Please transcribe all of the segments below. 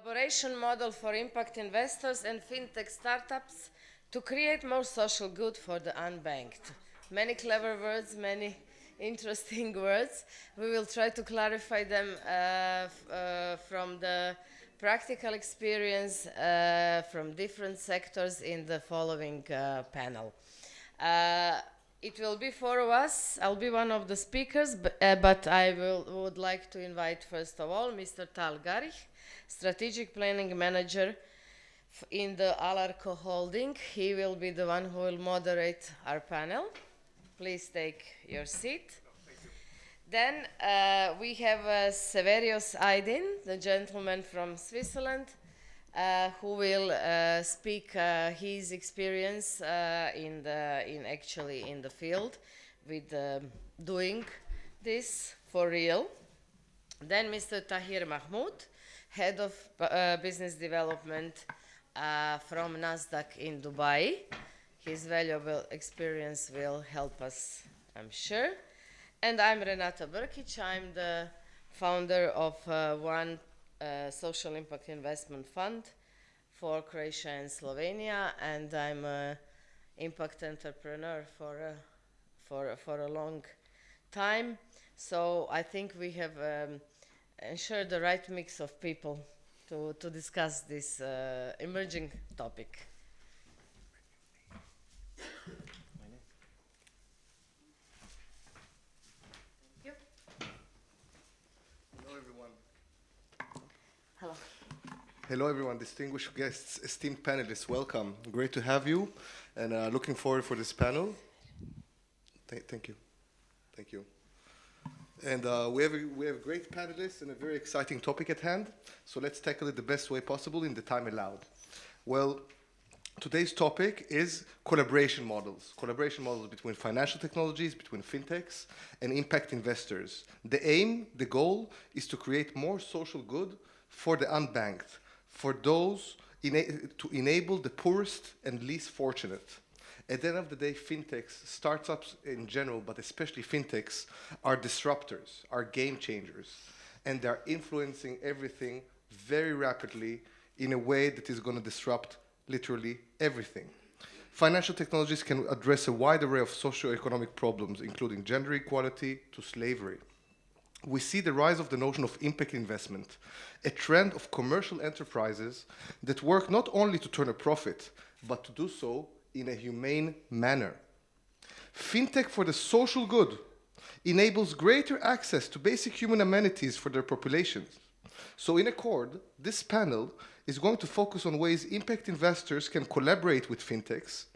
collaboration model for impact investors and fintech startups to create more social good for the unbanked. Many clever words, many interesting words. We will try to clarify them from the practical experience from different sectors in the following panel. It will be four of us. I'll be one of the speakers, but I would like to invite first of all Mr. Tal Garich, Strategic Planning Manager in the Alarco Holding. He will be the one who will moderate our panel. Please take your seat. Then we have Severios Aydin, the gentleman from Switzerland, who will speak his experience in the field with doing this for real. Then Mr. Tahir Mahmoud, head of business development from Nasdaq in Dubai. His valuable experience will help us, I'm sure. And I'm Renata Brkic. I'm the founder of one social impact investment fund for Croatia and Slovenia, and I'm an impact entrepreneur for a long time. So I think we have ensured the right mix of people to discuss this emerging topic. Hello. Hello, everyone, distinguished guests, esteemed panelists, welcome. Great to have you, and looking forward for this panel. Thank you. Thank you. And we have great panelists and a very exciting topic at hand, so let's tackle it the best way possible in the time allowed. Well, today's topic is collaboration models between financial technologies, between fintechs, and impact investors. The goal is to create more social good for the unbanked, for those to enable the poorest and least fortunate. At the end of the day, fintechs, startups in general, but especially fintechs, are disruptors, are game changers, and they're influencing everything very rapidly in a way that is going to disrupt literally everything. Financial technologies can address a wide array of socio-economic problems, including gender equality to slavery. We see the rise of the notion of impact investment, a trend of commercial enterprises that work not only to turn a profit, but to do so in a humane manner. Fintech for the social good enables greater access to basic human amenities for their populations. So in accord, this panel is going to focus on ways impact investors can collaborate with fintechs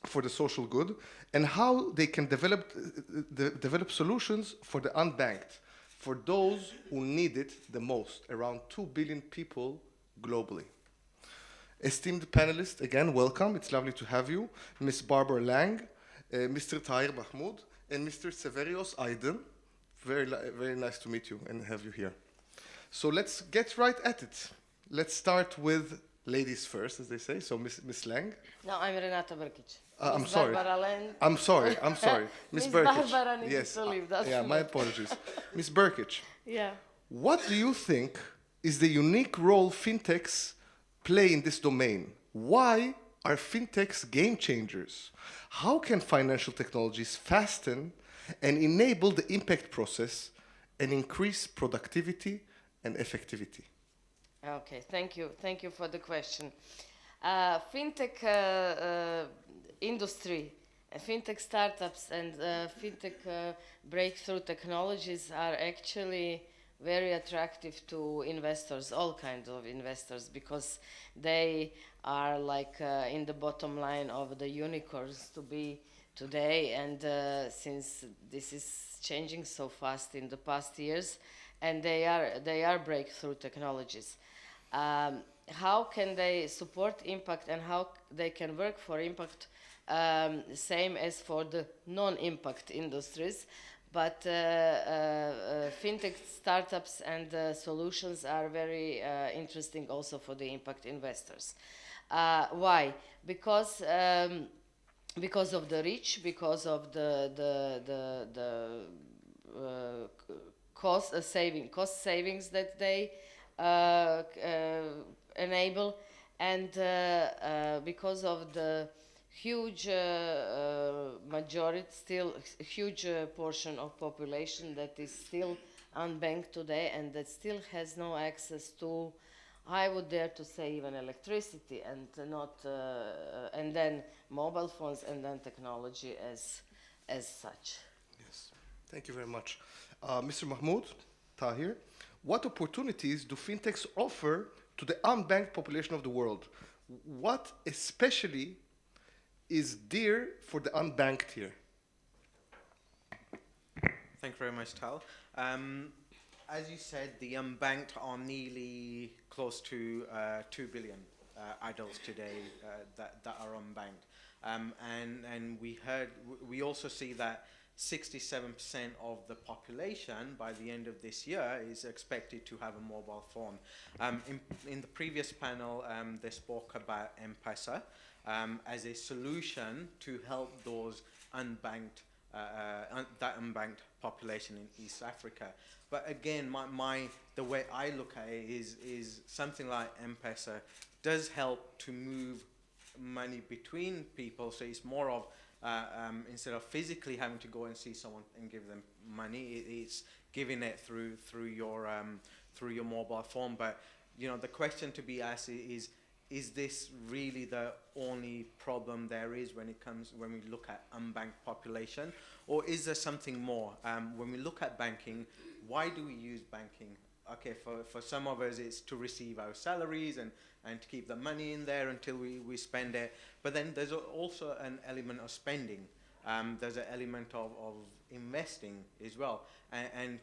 for the social good, and how they can develop solutions for the unbanked, for those who need it the most, around 2 billion people globally. Esteemed panelists, again, welcome. It's lovely to have you. Ms. Barbara Lang, Mr. Tahir Mahmoud, and Mr. Severios Aydin. Very nice to meet you and have you here. So let's get right at it. Let's start with ladies first, as they say. So Ms. Lang. No, I'm Renata Brkic. I'm sorry. I'm sorry. Ms. Brkic. Barbara needs to leave. That's my apologies. Ms. Brkic. Yeah. What do you think is the unique role fintechs play in this domain? Why are fintechs game changers? How can financial technologies fasten and enable the impact process and increase productivity and effectivity? Okay, thank you. Thank you for the question. Fintech industry, fintech startups and fintech breakthrough technologies are actually very attractive to investors, all kinds of investors, because they are like in the bottom line of the unicorns to be today. And since this is changing so fast in the past years, and they are breakthrough technologies. How can they support impact and how they can work for impact, same as for the non-impact industries, but fintech startups and solutions are very interesting also for the impact investors. Why? Because of the reach, because of the cost savings that they enable, and because of the huge majority, still a huge portion of population that is still unbanked today and that still has no access to, I would dare to say, even electricity, and not and then mobile phones, and then technology as such. Yes. Thank you very much. Mr. Mahmoud Tahir, what opportunities do fintechs offer to the unbanked population of the world? What especially is dear for the unbanked here? Thank you very much, Tal. As you said, the unbanked are nearly close to 2 billion adults today that are unbanked. And we also see that 67% of the population by the end of this year is expected to have a mobile phone. In the previous panel, they spoke about M-Pesa as a solution to help those unbanked that unbanked population in East Africa. But again, the way I look at it is something like M-Pesa does help to move money between people. So it's more of instead of physically having to go and see someone and give them money, it's giving it through your mobile phone. But the question to be asked is this really the only problem there is when we look at unbanked population, or is there something more? When we look at banking, why do we use banking? Okay, for some of us it's to receive our salaries and to keep the money in there until we spend it. But then there's also an element of spending. There's an element of investing as well, and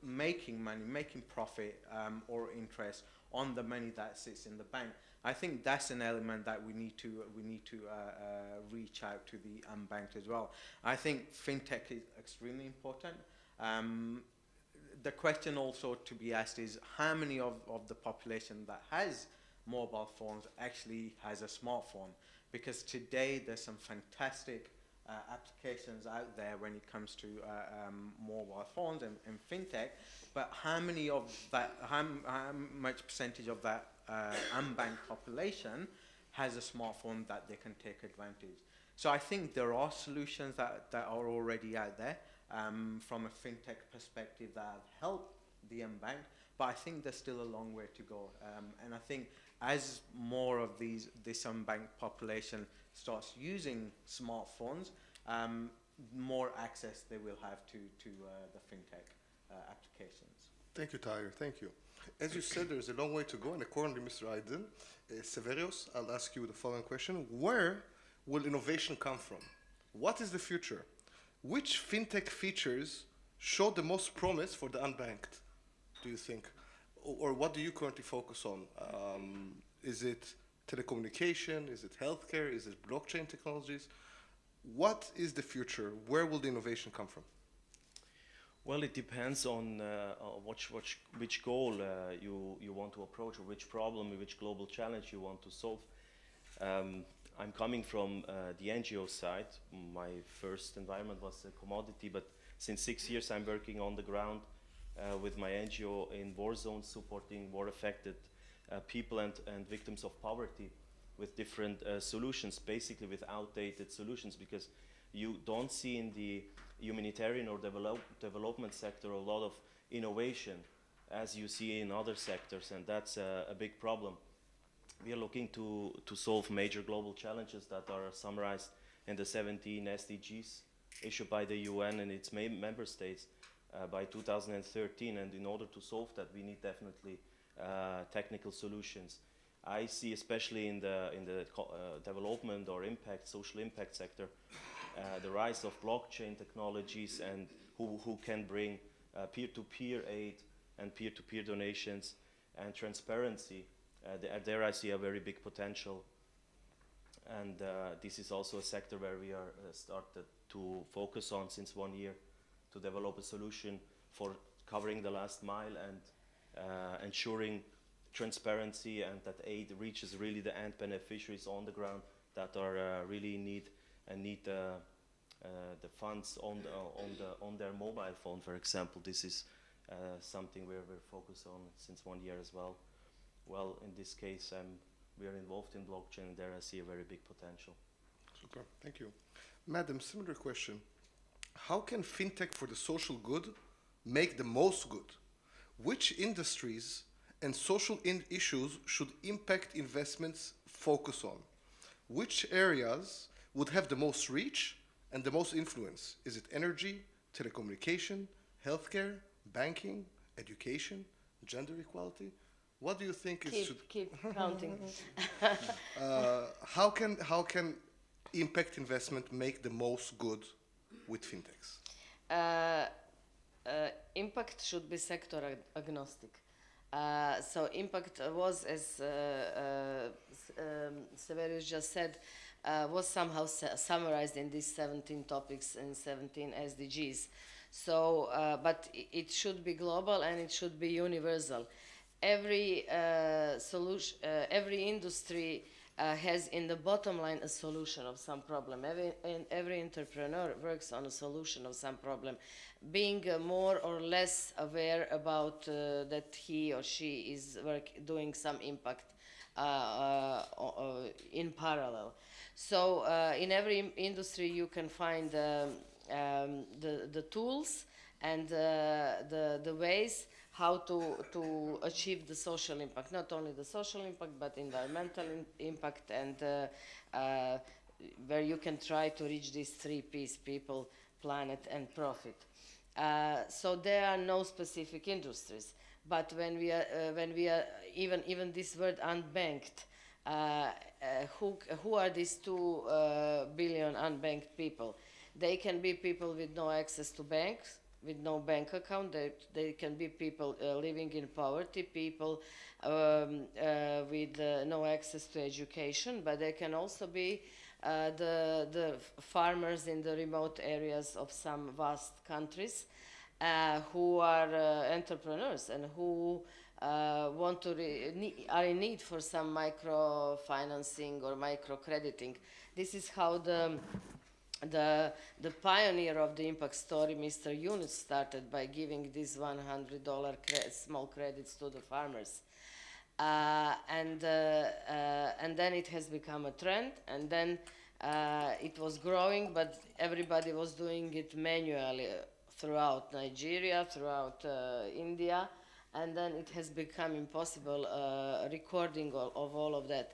making money, making profit or interest on the money that sits in the bank. I think that's an element that we need to reach out to the unbanked as well. I think fintech is extremely important. The question also to be asked is how many of the population that has mobile phones actually has a smartphone? Because today there's some fantastic applications out there when it comes to mobile phones and fintech, but how much percentage of that unbanked population has a smartphone that they can take advantage? So I think there are solutions that are already out there from a fintech perspective that help the unbanked, but I think there's still a long way to go. And I think as more of this unbanked population starts using smartphones, more access they will have to the fintech applications. Thank you, Tahir. Thank you. As you said, there's a long way to go, and according to Mr. Aydin Severios, I'll ask you the following question. Where will innovation come from? What is the future? Which fintech features show the most promise for the unbanked, do you think? Or what do you currently focus on? Is it telecommunication? Is it healthcare? Is it blockchain technologies? What is the future? Where will the innovation come from? Well, it depends on which goal you want to approach, or which problem, which global challenge you want to solve. I'm coming from the NGO side. My first environment was a commodity, but since 6 years I'm working on the ground with my NGO in war zones, supporting war-affected people and victims of poverty with different solutions, basically with outdated solutions, because you don't see in the humanitarian or development sector a lot of innovation as you see in other sectors, and that's a big problem. We are looking to solve major global challenges that are summarized in the 17 SDGs issued by the UN and its member states by 2013, and in order to solve that we need definitely technical solutions. I see, especially in the development or social impact sector, the rise of blockchain technologies and who can bring peer-to-peer aid and peer-to-peer donations and transparency. There I see a very big potential, and this is also a sector where we are started to focus on since 1 year to develop a solution for covering the last mile and ensuring transparency and that aid reaches really the end beneficiaries on the ground that are really in need and need the funds on their mobile phone, for example. This is something we're focused on since 1 year as well. well, in this case, we are involved in blockchain, and there I see a very big potential. Super, thank you. Madam, similar question. How can fintech for the social good make the most good? Which industries and social issues should impact investments focus on? Which areas would have the most reach and the most influence? Is it energy, telecommunication, healthcare, banking, education, gender equality? What do you think is should, Keep counting. how can impact investment make the most good with fintechs? uh, Impact should be sector agnostic. So impact was, as Severius just said, was somehow summarized in these 17 topics and 17 SDGs. So, but it should be global and it should be universal. Every solution, every industry has in the bottom line a solution of some problem. Every entrepreneur works on a solution of some problem, being more or less aware about that he or she is doing some impact in parallel. So in every industry you can find the tools and the ways how to achieve the social impact, not only the social impact but environmental impact, and where you can try to reach these three P's: people, planet, and profit. So there are no specific industries. But when we are even this word unbanked, who are these 2 billion unbanked people? They can be people with no access to banks, with no bank account. They can be people living in poverty, people with no access to education, but they can also be the farmers in the remote areas of some vast countries who are entrepreneurs and who want to are in need for some microfinancing or microcrediting. This is how the pioneer of the impact story, Mr. Yunus, started by giving these $100 small credits to the farmers. And then it has become a trend, and then it was growing, but everybody was doing it manually throughout Nigeria, throughout India, and then it has become impossible recording of all of that.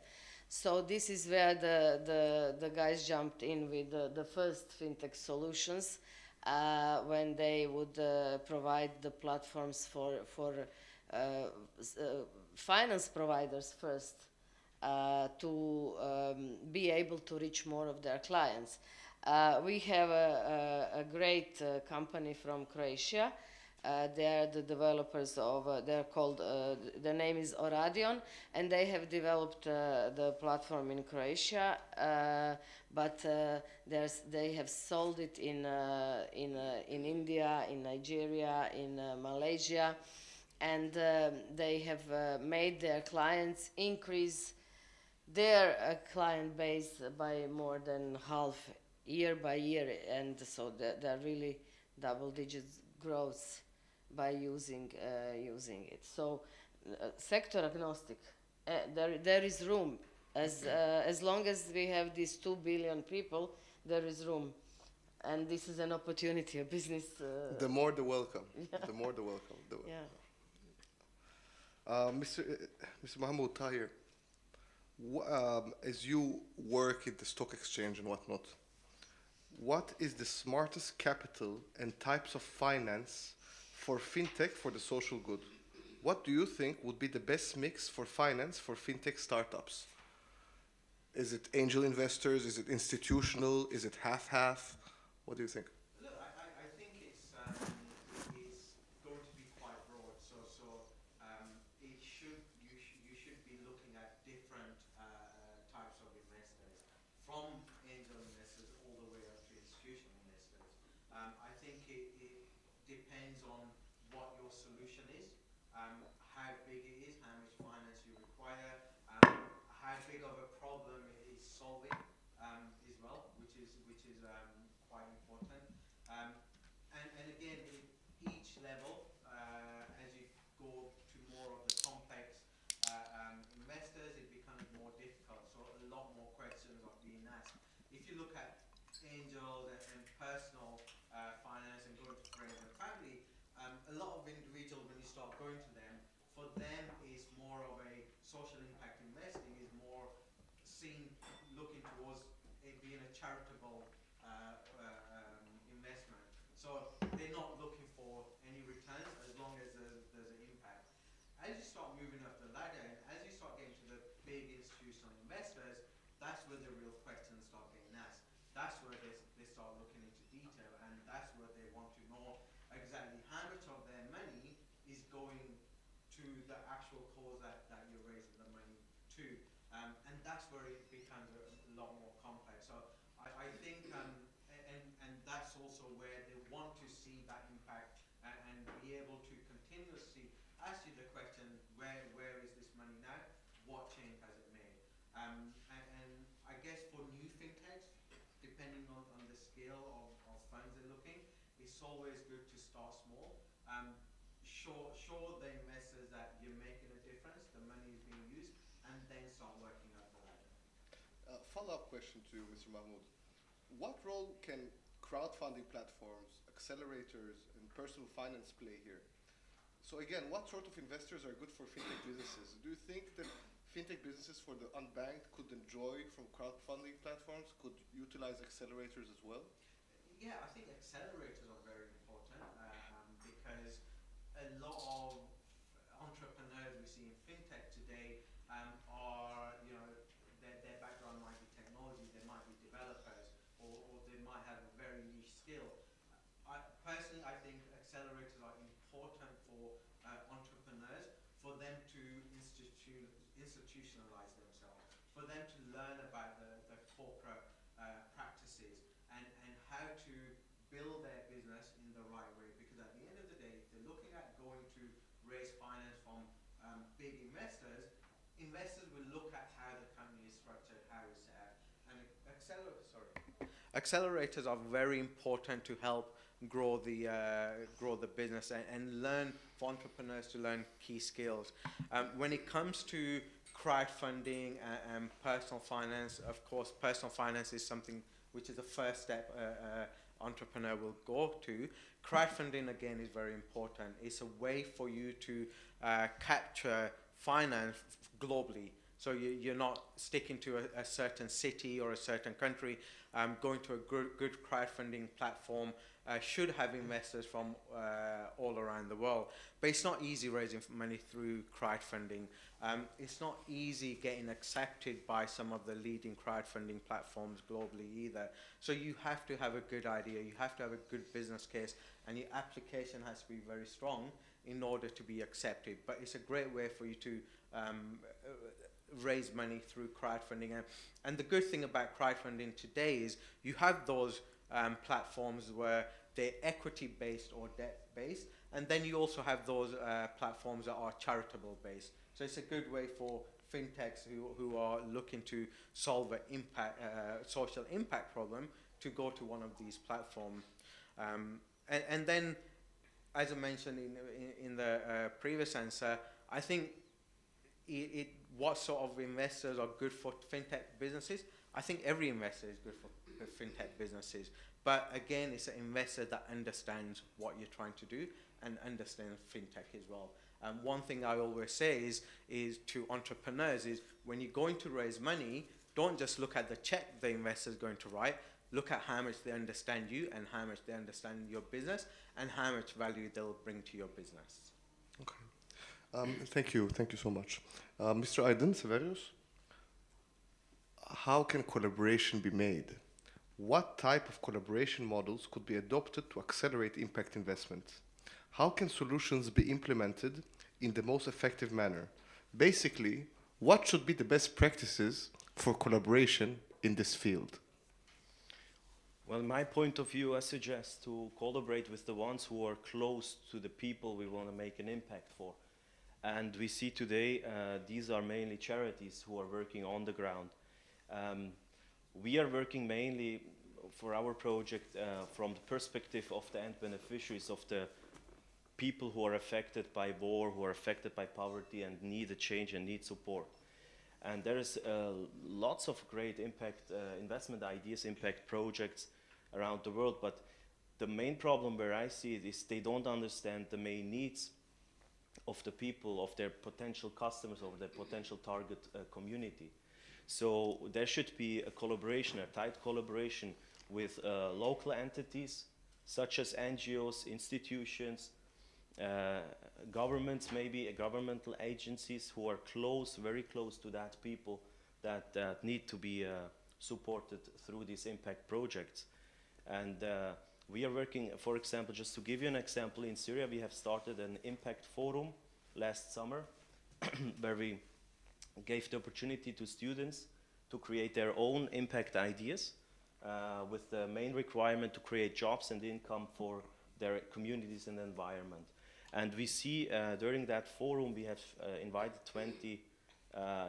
So this is where the guys jumped in with the first fintech solutions when they would provide the platforms for finance providers first to be able to reach more of their clients. We have a great company from Croatia. They are the developers of, they're called, the name is Oradion, and they have developed the platform in Croatia, but they have sold it in India, in Nigeria, in Malaysia, and they have made their clients increase their client base by more than half year by year, and so they're really double digits growth by using it. So sector agnostic, there is room as long as we have these 2 billion people, there is room, and this is an opportunity, a business. The more the welcome. Yeah. The more the welcome. Yeah. Mr. Mahmoud Tahir, as you work at the stock exchange and whatnot, what is the smartest capital and types of finance for fintech for the social good? What do you think would be the best mix for finance for fintech startups? Is it angel investors? Is it institutional? Is it half-half? What do you think? Look, I think it's going to be quite broad. It should you should be looking at different types of investors, from angel investors all the way up to institutional investors. I think it depends on what your solution is, how big it is, how much finance you require, how big of a problem it is solving as well, which is quite important. Um, and again, each level, as you go to more of the complex if you look at angels and personal finance and going to friends and family, a lot of individuals, when you start going to them, for them is more of a social impact investing, is more seen looking towards it being a charitable investment. So they're not looking for any returns as long as there's an impact. As you start moving up the ladder and as you start getting to the big institutional investors, that's where the real questions start getting asked. That's where they start looking into detail, and that's where they want to know exactly how much of their money is going to the actual cause that you're raising the money to. And that's where it becomes a lot more complex. So I think, and that's also where they want to see that impact and be able to continuously ask you the question, where is this money now? What change has it made? And I guess for new fintechs, depending on the scale of funds they're looking, it's always good to start small. Show the investors that you're making a difference, the money is being used, and then start working up the ladder. Follow-up question to you, Mr. Mahmoud. What role can crowdfunding platforms, accelerators, and personal finance play here? So again, what sort of investors are good for fintech businesses? Do you think that fintech businesses for the unbanked could enjoy from crowdfunding platforms, could utilize accelerators as well? Yeah, I think accelerators are very important because a lot of entrepreneurs we see in fintech today are, their background might be technology, they might be developers, or they might have a very niche skill. Personally, I think accelerators are important for entrepreneurs, for them to institutionalize themselves, for them to learn about the corporate practices and how to build their business in the right way. Because at the end of the day, if they're looking at going to raise finance from big investors, investors will look at how the company is structured, how it's set up, and accelerators are very important to help grow the business and learn, for entrepreneurs to learn key skills. When it comes to crowdfunding and personal finance, of course, personal finance is something which is the first step entrepreneur will go to. Crowdfunding, again, is very important. It's a way for you to capture finance globally. So you're not sticking to a certain city or a certain country. Going to a good crowdfunding platform should have investors from all around the world. But it's not easy raising money through crowdfunding. It's not easy getting accepted by some of the leading crowdfunding platforms globally either. So you have to have a good idea, you have to have a good business case, and your application has to be very strong in order to be accepted. But it's a great way for you to raise money through crowdfunding. And the good thing about crowdfunding today is you have those platforms where they're equity-based or debt-based, and then you also have those platforms that are charitable-based. So it's a good way for fintechs who are looking to solve an social impact problem to go to one of these platforms. And then, as I mentioned in the previous answer, I think what sort of investors are good for fintech businesses? I think every investor is good for fintech businesses. But again, it's an investor that understands what you're trying to do and understands fintech as well. One thing I always say is to entrepreneurs is when you're going to raise money, don't just look at the check the investor is going to write. Look at how much they understand you and how much they understand your business and how much value they'll bring to your business. Okay. Thank you so much. Mr. Aydin Severius, how can collaboration be made? What type of collaboration models could be adopted to accelerate impact investment? How can solutions be implemented in the most effective manner? Basically, what should be the best practices for collaboration in this field? Well, my point of view, I suggest to collaborate with the ones who are close to the people we want to make an impact for. And we see today these are mainly charities who are working on the ground. We are working mainly for our project from the perspective of the end beneficiaries, of the people who are affected by war, who are affected by poverty and need a change and need support. And there is lots of great impact investment ideas, impact projects around the world. But the main problem where I see it is they don't understand the main needs of the people, of their potential customers, of their potential target community. So there should be a collaboration, a tight collaboration with local entities such as NGOs, institutions, governments, maybe governmental agencies who are close, very close to that people that need to be supported through these impact projects. And we are working, for example, just to give you an example, in Syria we have started an impact forum last summer where we gave the opportunity to students to create their own impact ideas with the main requirement to create jobs and income for their communities and environment. And we see during that forum we have invited 20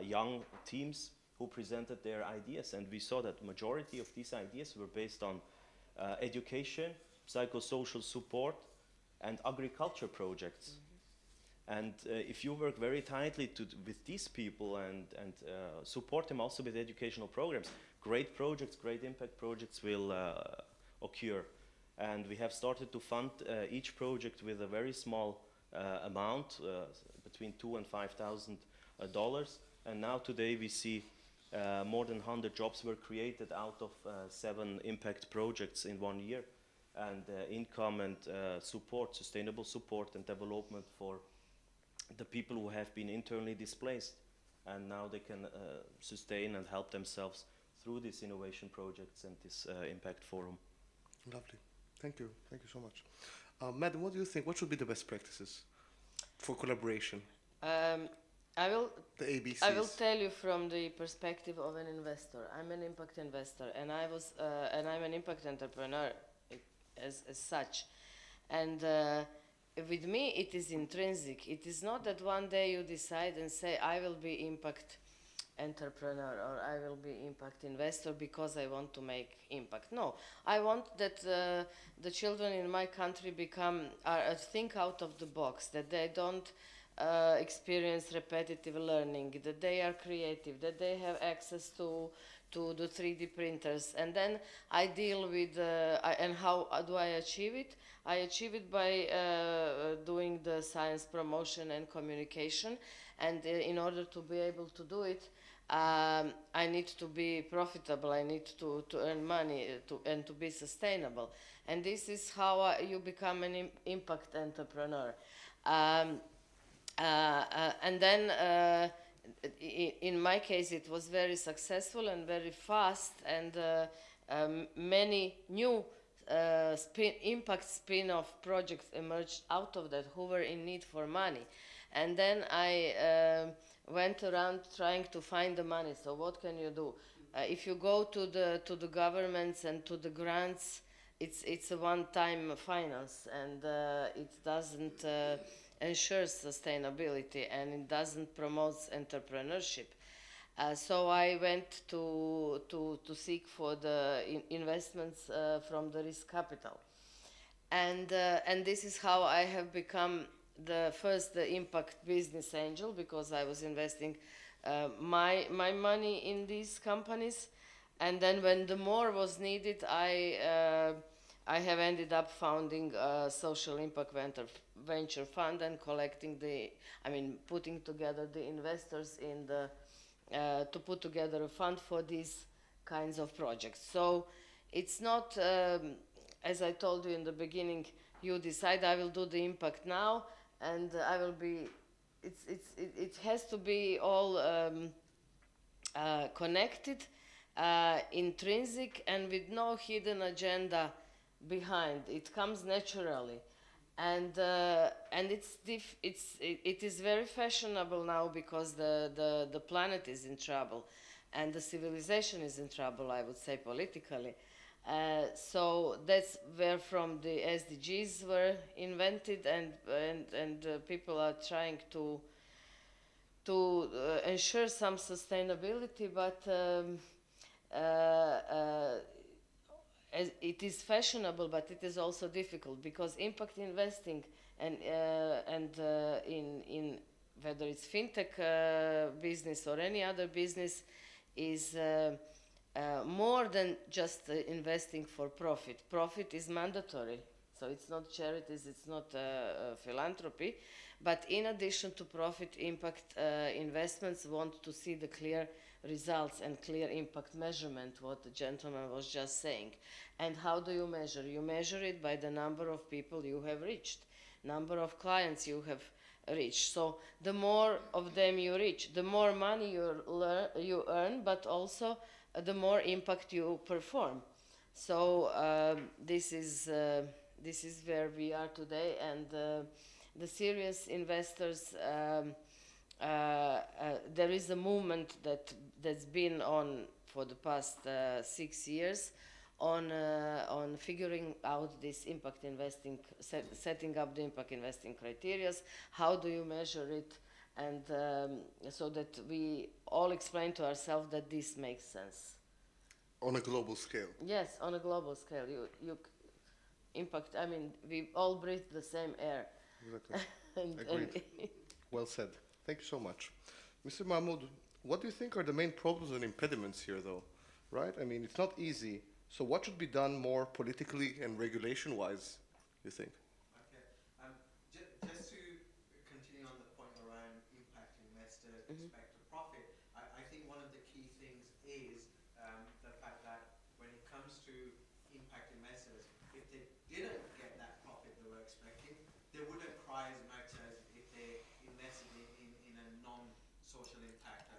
young teams who presented their ideas, and we saw that the majority of these ideas were based on education, psychosocial support, and agriculture projects. And if you work very tightly with these people and support them also with educational programs, great projects, great impact projects will occur. And we have started to fund each project with a very small amount, between $2,000 and $5,000. And now today we see more than 100 jobs were created out of 7 impact projects in 1 year. And income and support, sustainable support and development for the people who have been internally displaced. And now they can sustain and help themselves through these innovation projects and this impact forum. Lovely. Thank you. Thank you so much. Madam, what do you think? What should be the best practices for collaboration? I will The ABCs. I will tell you from the perspective of an investor. I'm an impact investor, and I'm an impact entrepreneur as such. And with me, it is intrinsic. It is not that one day you decide and say, I will be impact entrepreneur or I will be impact investor because I want to make impact. No, I want that the children in my country think out of the box, that they don't experience repetitive learning, that they are creative, that they have access to the 3D printers. And then I deal with, and how do I achieve it? I achieve it by doing the science promotion and communication. And in order to be able to do it, I need to be profitable, I need to earn money and to be sustainable. And this is how you become an impact entrepreneur. And then in my case it was very successful and very fast, and many new impact spin-off projects emerged out of that who were in need for money. And then I went around trying to find the money. So what can you do? If you go to the governments and to the grants, it's a one-time finance, and it doesn't ensure sustainability, and it doesn't promote entrepreneurship. So I went to seek for the investments from the risk capital, and this is how I have become the impact business angel, because I was investing my money in these companies, and then when the more was needed, I have ended up founding a social impact venture fund and putting together the investors to put together a fund for these kinds of projects. So it's not, as I told you in the beginning, you decide I will do the impact now, and I will be, it has to be all connected, intrinsic, and with no hidden agenda behind. It comes naturally, and it is very fashionable now, because the planet is in trouble, and the civilization is in trouble, I would say, politically. So that's where from the SDGs were invented, and people are trying to ensure some sustainability, but it is fashionable, but it is also difficult, because impact investing and in whether it's fintech business or any other business, is more than just investing for profit. Profit is mandatory, so it's not charities, it's not philanthropy. But in addition to profit, impact investments want to see the clear results and clear impact measurement, what the gentleman was just saying. And how do you measure? You measure it by the number of people you have reached, number of clients you have reached. So the more of them you reach, the more money you earn, but also the more impact you perform. So this is where we are today, and the serious investors. There is a movement that's been on for the past 6 years on figuring out this impact investing, setting up the impact investing criteria. How do you measure it? And so that we all explain to ourselves that this makes sense. On a global scale. Yes, on a global scale. You impact, I mean, we all breathe the same air. Exactly. and, Agreed. Well said. Thank you so much. Mr. Mahmoud, what do you think are the main problems and impediments here, though? Right? I mean, it's not easy. So what should be done more politically and regulation-wise, you think? Okay. Just to continue on the point around impact investors, respect to profit, I think one of the key things is the fact that when it comes to impact investors, if they didn't get that profit they were expecting, they wouldn't cry as much as if they invested in a non-social impact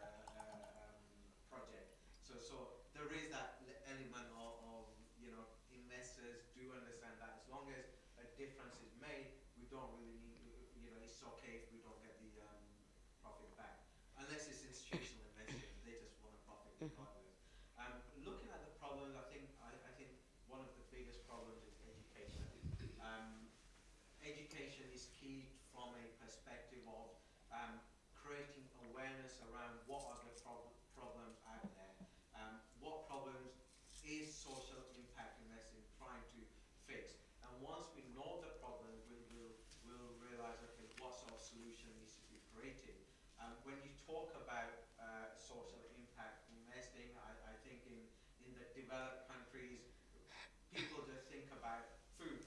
project. So there is that element of investors do understand that as long as a difference is made, we don't really need, it's okay if we don't get the profit back. Unless it's institutional investors, they just want a profit regardless. Looking at the problems, I think one of the biggest problems is education. Education is key from a perspective of creating awareness around what are the problems out there. What problems is social impact investing trying to fix? And once we know the problems, we'll realize, okay, what sort of solution needs to be created. When you talk about social impact investing, I think in the developed countries, people just think about food,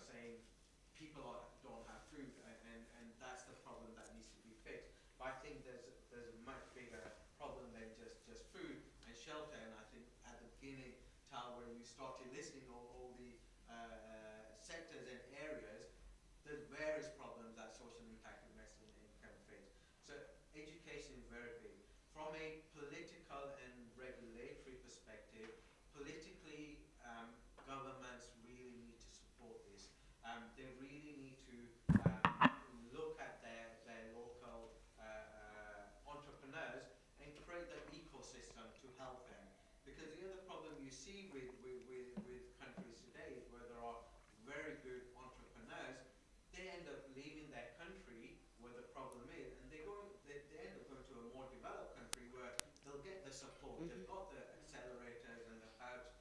saying people don't have food, and that's the problem that needs to be fixed. But I think there's a much bigger problem than just food and shelter. And I think at the beginning, Tal, where you started listing all the sectors and areas, there's various problems that social impact investing can fix. So education is very big. From a political and regulatory perspective, politically, governments really need to support this. They really need to look at their local entrepreneurs and create the ecosystem to help them. Because the other problem you see with countries today is where there are very good entrepreneurs, they end up leaving their country where the problem is, and they end up going to a more developed country where they'll get the support. They've got the accelerators and the hubs.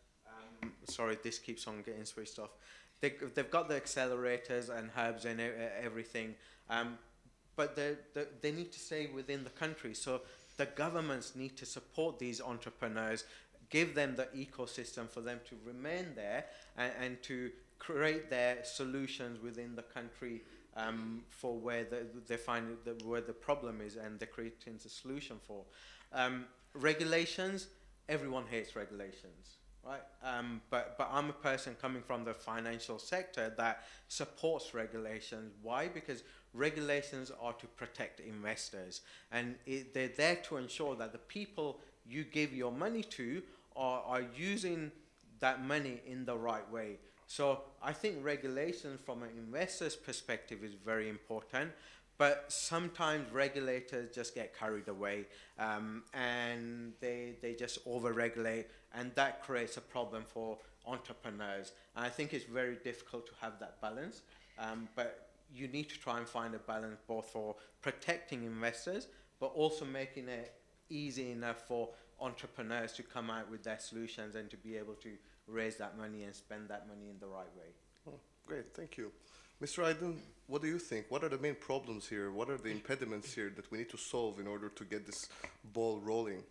Sorry, this keeps on getting switched off. They've got the accelerators and hubs and everything, but they need to stay within the country. So the governments need to support these entrepreneurs, give them the ecosystem for them to remain there and to create their solutions within the country for where they find where the problem is, and they're creating the solution for. Regulations, everyone hates regulations, right? But I'm a person coming from the financial sector that supports regulations. Why? Because regulations are to protect investors, and they're there to ensure that the people you give your money to are using that money in the right way. So I think regulations from an investor's perspective is very important, but sometimes regulators just get carried away and they just over-regulate, and that creates a problem for entrepreneurs. And I think it's very difficult to have that balance, but you need to try and find a balance both for protecting investors, but also making it easy enough for entrepreneurs to come out with their solutions and to be able to raise that money and spend that money in the right way. Oh, great, thank you. Mr. Aydin, what do you think? What are the main problems here? What are the impediments here that we need to solve in order to get this ball rolling?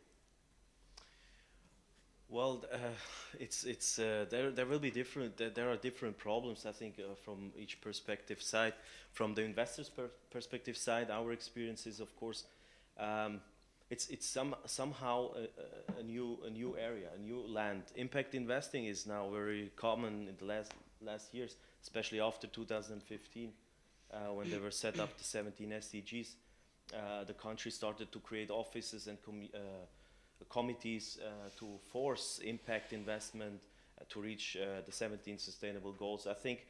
Well, there will be different there are different problems, I think, from each perspective side. From the investors' perspective side, our experience is, of course, it's somehow a new area, a new land. Impact investing is now very common in the last years, especially after 2015, when they were set up the 17 SDGs. The country started to create offices and committees to force impact investment to reach the 17 sustainable goals. I think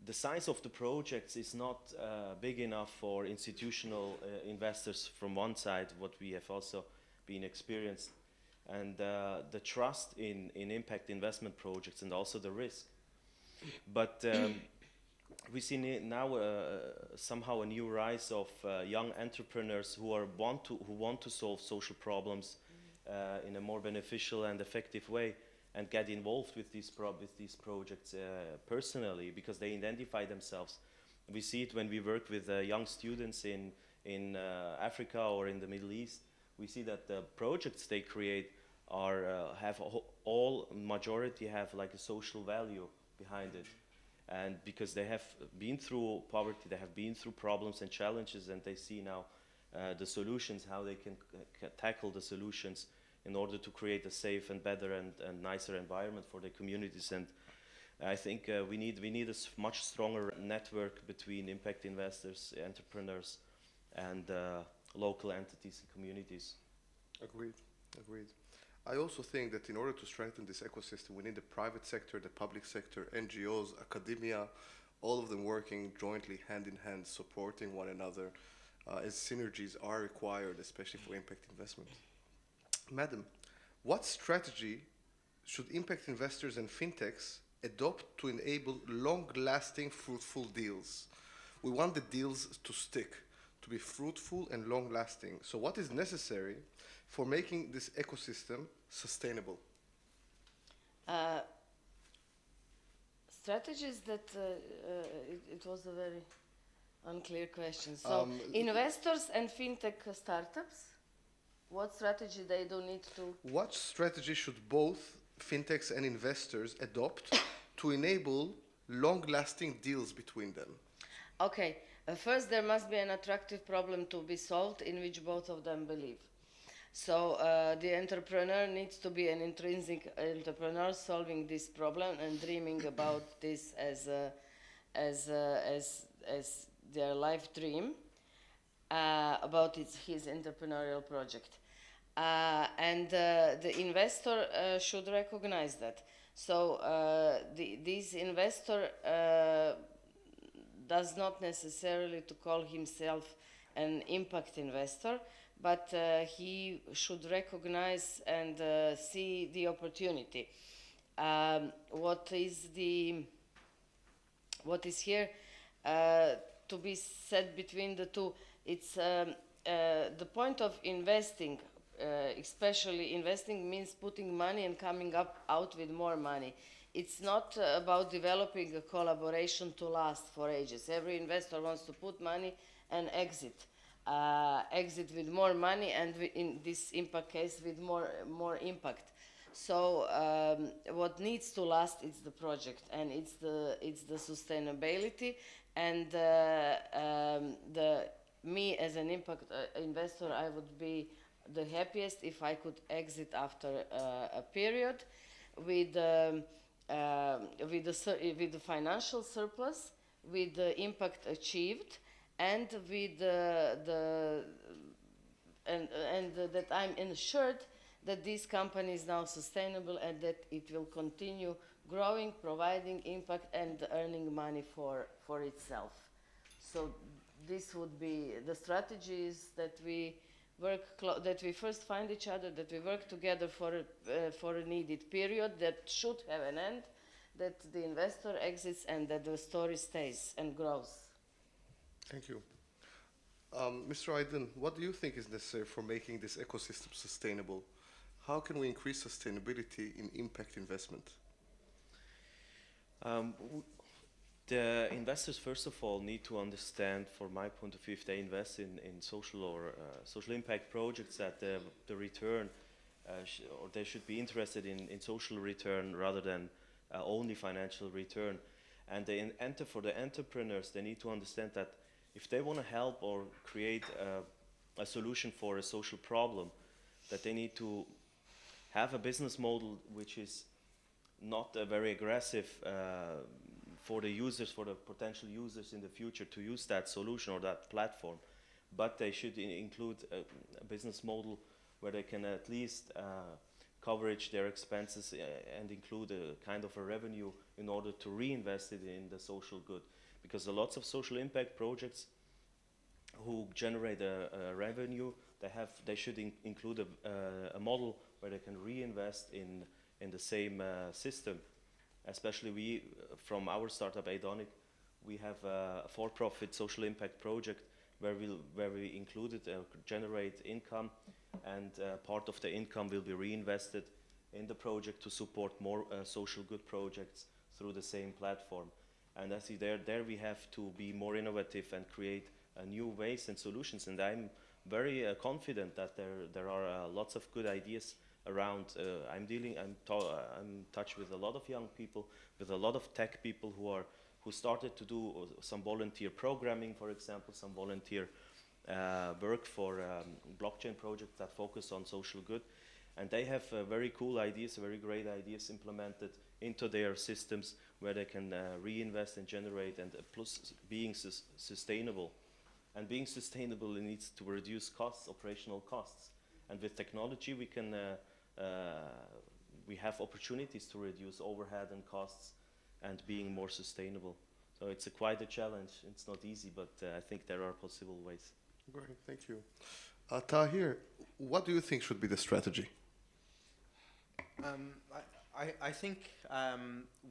the size of the projects is not big enough for institutional investors from one side, what we have also been experienced, and the trust in impact investment projects and also the risk. But we see now somehow a new rise of young entrepreneurs who want to solve social problems in a more beneficial and effective way, and get involved with these projects personally, because they identify themselves. We see it when we work with young students in Africa or in the Middle East. We see that the projects they create majority have like a social value behind it. And because they have been through poverty, they have been through problems and challenges, and they see now the solutions, how they can tackle the solutions in order to create a safe and better and nicer environment for their communities. And I think we need a much stronger network between impact investors, entrepreneurs, and local entities and communities. Agreed, agreed. I also think that in order to strengthen this ecosystem, we need the private sector, the public sector, NGOs, academia, all of them working jointly, hand in hand, supporting one another, as synergies are required, especially for impact investment. Madam, what strategy should impact investors and fintechs adopt to enable long-lasting, fruitful deals? We want the deals to stick, to be fruitful and long-lasting. So what is necessary for making this ecosystem sustainable? Strategies that it was a very unclear question. So investors and fintech startups, what strategy they do need to? What strategy should both fintechs and investors adopt to enable long-lasting deals between them? Okay, first there must be an attractive problem to be solved in which both of them believe. So the entrepreneur needs to be an intrinsic entrepreneur solving this problem and dreaming about this as their life dream about his entrepreneurial project. And the investor should recognize that. So this investor does not necessarily to call himself an impact investor, but he should recognize and see the opportunity. What is here to be said between the two? It's the point of investing. Especially investing means putting money and coming out with more money. It's not about developing a collaboration to last for ages. Every investor wants to put money and exit with more money, and in this impact case with more impact. So what needs to last is the project, and it's the sustainability, and me as an impact investor, I would be the happiest if I could exit after a period with the financial surplus, with the impact achieved, and with that I'm ensured that this company is now sustainable and that it will continue growing, providing impact, and earning money for itself. So this would be the strategies that we that we first find each other, that we work together for a needed period that should have an end, that the investor exits, and that the story stays and grows. Thank you. Mr. Aydin, what do you think is necessary for making this ecosystem sustainable? How can we increase sustainability in impact investment? The investors, first of all, need to understand, from my point of view, if they invest in social or social impact projects, that the return, or they should be interested in social return rather than only financial return. And for the entrepreneurs, they need to understand that if they want to help or create a solution for a social problem, that they need to have a business model which is not very aggressive for the users, for the potential users in the future to use that solution or that platform. But they should include a business model where they can at least coverage their expenses and include a kind of a revenue in order to reinvest it in the social good. Because lots of social impact projects who generate a revenue, they should include a model where they can reinvest in the same system. Especially we, from our startup Adonic, we have a for-profit social impact project where we included generate income, and part of the income will be reinvested in the project to support more social good projects through the same platform. And I see there we have to be more innovative and create new ways and solutions. And I'm very confident that there are lots of good ideas around. I'm in touch with a lot of young people, with a lot of tech people who started to do some volunteer programming, for example, some volunteer work for blockchain projects that focus on social good. And they have very cool ideas, very great ideas implemented into their systems where they can reinvest and generate, and plus being sustainable. And being sustainable, it needs to reduce costs, operational costs. And with technology, we have opportunities to reduce overhead and costs and being more sustainable. So it's quite a challenge. It's not easy, but I think there are possible ways. Great, thank you. Tahir, what do you think should be the strategy? I think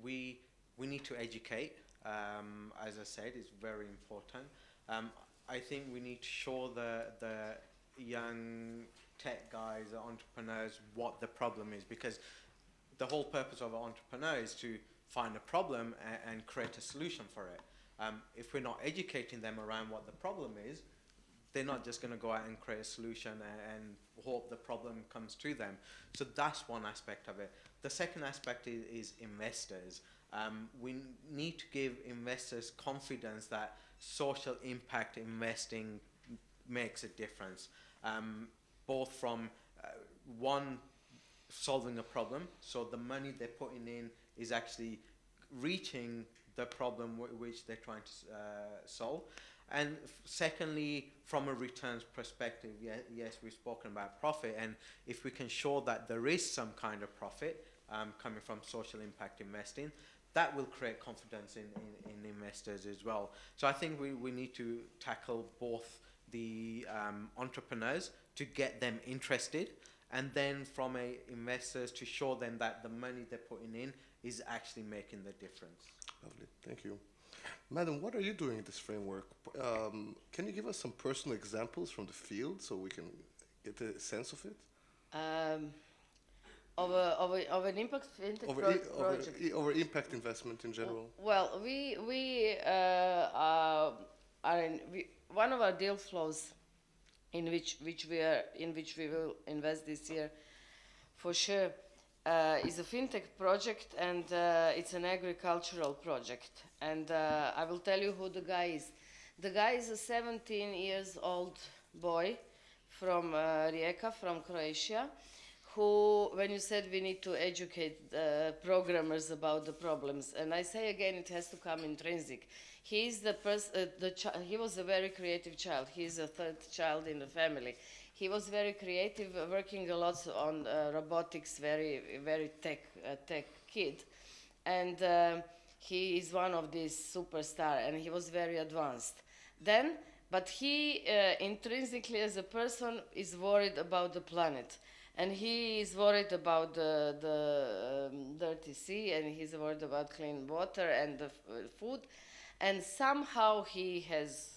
we need to educate. As I said, it's very important. I think we need to show the young tech guys, the entrepreneurs, what the problem is, because the whole purpose of an entrepreneur is to find a problem and create a solution for it. If we're not educating them around what the problem is, they're not just going to go out and create a solution and hope the problem comes to them. So that's one aspect of it. The second aspect is investors. We need to give investors confidence that social impact investing makes a difference, both from one, solving a problem, so the money they're putting in is actually reaching the problem which they're trying to solve. And secondly, from a returns perspective, yes, we've spoken about profit, and if we can show that there is some kind of profit coming from social impact investing, that will create confidence in investors as well. So I think we need to tackle both the entrepreneurs to get them interested, and then from investors to show them that the money they're putting in is actually making the difference. Lovely, thank you. Madam, what are you doing in this framework? Can you give us some personal examples from the field so we can get a sense of it? Of an impact fintech project. Over impact investment in general. Well, we are one of our deal flows in which we will invest this year for sure is a fintech project, and it's an agricultural project. And I will tell you who the guy is. The guy is a 17 years old boy from Rijeka, from Croatia, who, when you said we need to educate programmers about the problems, and I say again, it has to come intrinsic. He is he was a very creative child. He's a third child in the family. He was very creative, working a lot on robotics, very tech kid. And he is one of these superstars, and he was very advanced. But he intrinsically as a person is worried about the planet. And he is worried about the dirty sea, and he's worried about clean water and the food. And somehow he has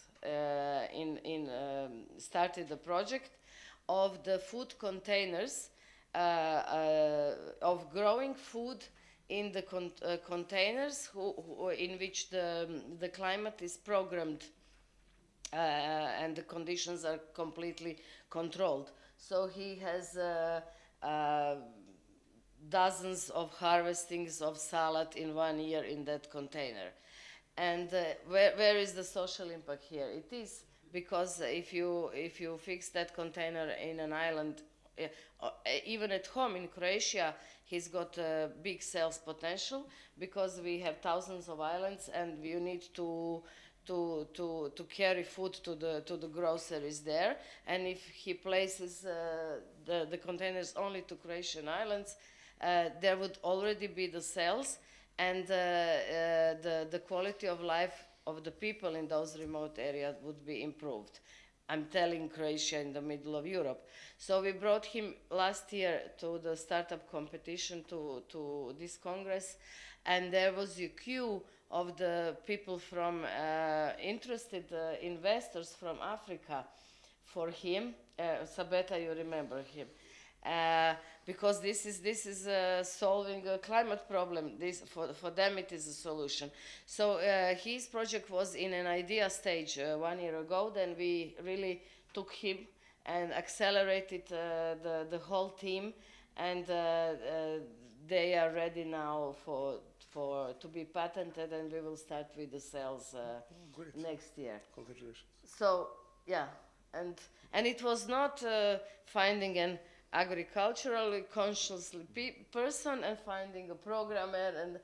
started a project of the food containers, of growing food in the containers in which the climate is programmed and the conditions are completely controlled. So he has dozens of harvestings of salad in 1 year in that container. And where is the social impact here? It is because if you fix that container in an island, even at home in Croatia, he's got a big sales potential because we have thousands of islands and you need to carry food to the groceries there. And if he places the containers only to Croatian islands, there would already be the sales and the quality of life of the people in those remote areas would be improved. I'm telling Croatia in the middle of Europe. So we brought him last year to the startup competition to this congress, and there was a queue of the people from interested investors from Africa for him. Sabeta, you remember him. Because this is solving a climate problem. This for them it is a solution. So his project was in an idea stage 1 year ago. Then we really took him and accelerated the whole team, and they are ready now to be patented, and we will start with the sales next year. Congratulations. So yeah, and it was not finding an agriculturally conscious person and finding a programmer, and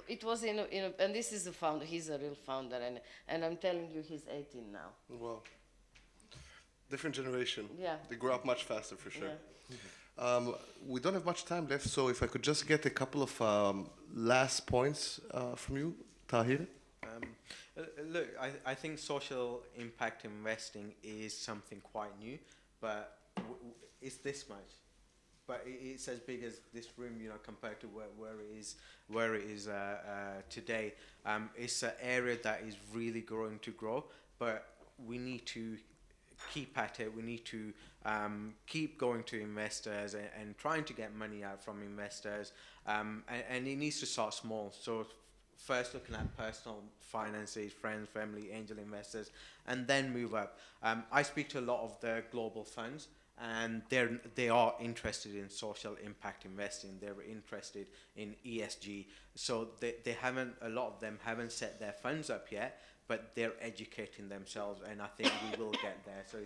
it was in and this is a founder. He's a real founder, and I'm telling you, he's 18 now. Wow. Different generation. Yeah. They grow up much faster for sure. Yeah. We don't have much time left, so if I could just get a couple of last points from you, Tahir. Look, I think social impact investing is something quite new, but it's this much. But it's as big as this room, you know, compared to where it is today. It's an area that is really growing to grow, but we need to keep at it. We need to keep going to investors and trying to get money out from investors, and it needs to start small. So first looking at personal finances, friends, family, angel investors, and then move up. I speak to a lot of the global funds, and they are interested in social impact investing. They're interested in ESG. So a lot of them haven't set their funds up yet, but they're educating themselves, and I think we will get there. So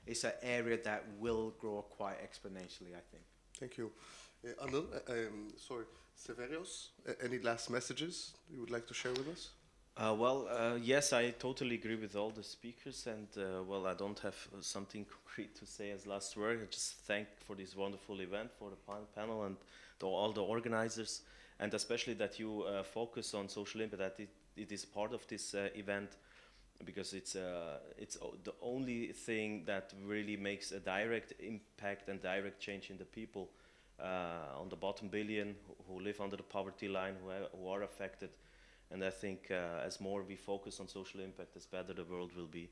it's an area that will grow quite exponentially, I think. Thank you. Anil, sorry, Severios, any last messages you would like to share with us? Yes, I totally agree with all the speakers, and I don't have something concrete to say as last word. I just thank for this wonderful event, for the panel, and all the organizers, and especially that you focus on social impact, that it is part of this event, because it's the only thing that really makes a direct impact and direct change in the people on the bottom billion who live under the poverty line, who are affected. And I think as more we focus on social impact, as better the world will be.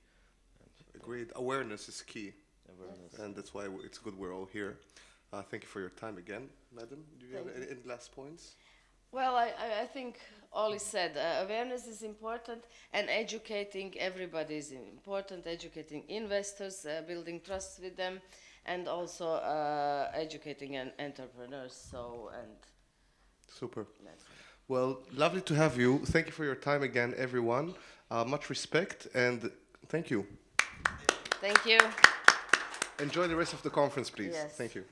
Agreed. Awareness is key. Awareness. And that's why it's good we're all here. Thank you for your time again, madam. Do you have any last points? Well, I think all is said. Awareness is important, and educating everybody is important. Educating investors, building trust with them, and also educating entrepreneurs. Super. Well, lovely to have you. Thank you for your time again, everyone. Much respect, and thank you. Thank you. Enjoy the rest of the conference, please. Yes. Thank you.